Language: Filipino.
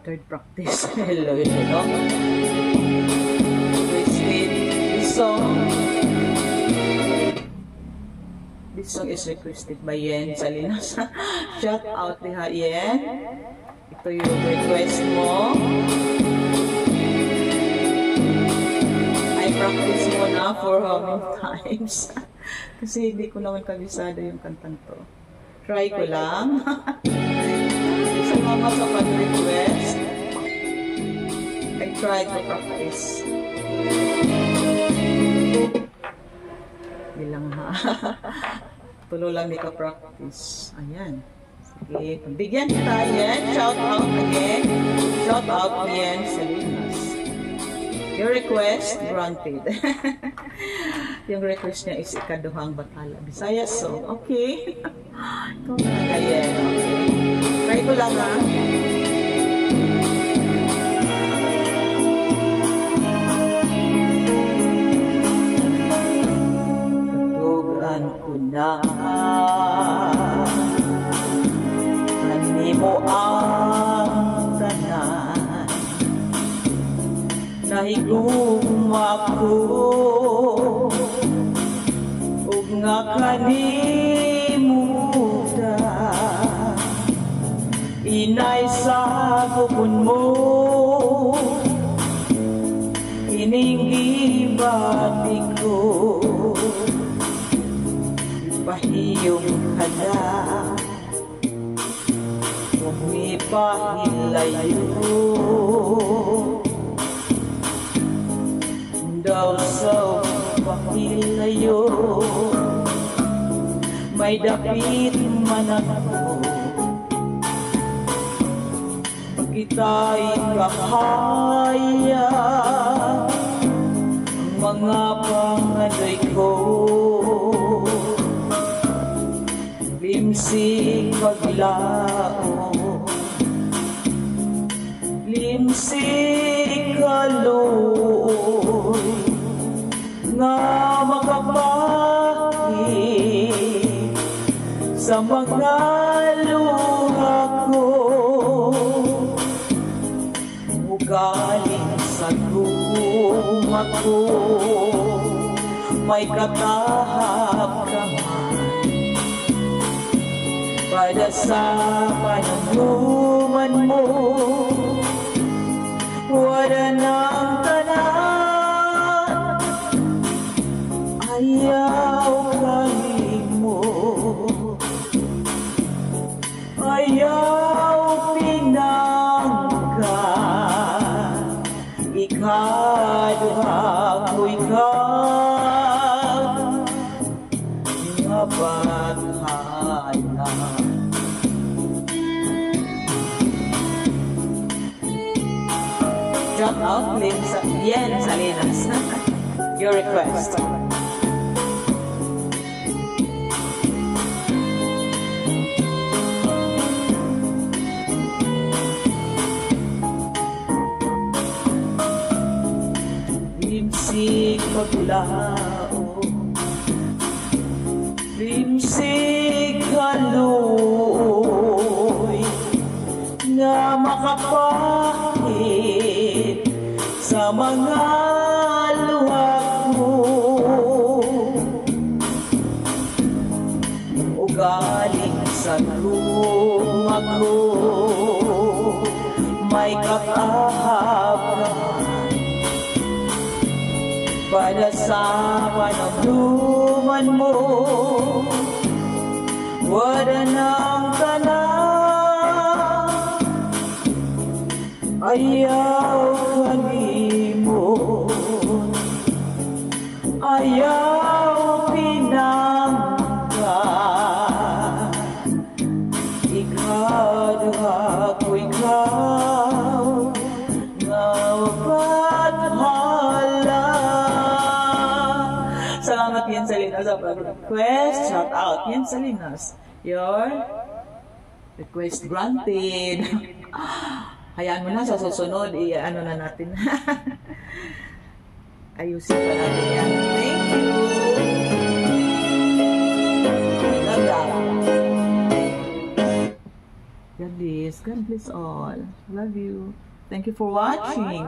Third practice. Hello, no? This song is requested by Yen Salinas. Shout out diha, Yen. Ito yung request mo. I practice mo na for how many times? Kasi hindi ko naman kabisado yung kantang to. Try ko lang. Salamat sa pag-request. I tried to practice. Bilang ha. Tulo lang di ka practice. Ayan. Sige. Pagbigyan kita, Yen. Shout out again. Shout out, Yen Salinas. Your request, granted. Yung request niya is ikaduhang Bathala Bisaya song. Okay. Ikaw na kaya. Okay. Try ko lang ha. Katugan ko na mo ang tanan. Nahigum ako ug nga kanimuda inay sa kupon mo ining gibati ko ipahiyong kada pahilayo daw sa pahilayo may dapit man ako pag kita'y kahaya ang mga pangadoy ko limsik paglao limsik kaloy nga makapahit sa mga luha ko ugaling sa guma ko may katahap ka man pada sa panagluman mo wala nang tanan ayaw kalimo ayaw pinangga ikaduha ko ikaw nga Bathala. Shout out, Yen Salinas. Your request. Limsik paglao, limsik kaloy, nga makapahit sa mga luha ko ugaling sa luma ko may kakahapan pada sa panagluman mo wala nang tanan ayaw kanimo ayaw pinangga ikaduha ko ikaw nga Bathala. Salamat Yen Salinas sa request. Shout out Yen Salinas. Your request granted. Hayaan mo na sa susunod, ano na natin. Ayusin pa natin yan. Thank you. Love that. Yan din. bless. God bless all. Love you. Thank you for watching.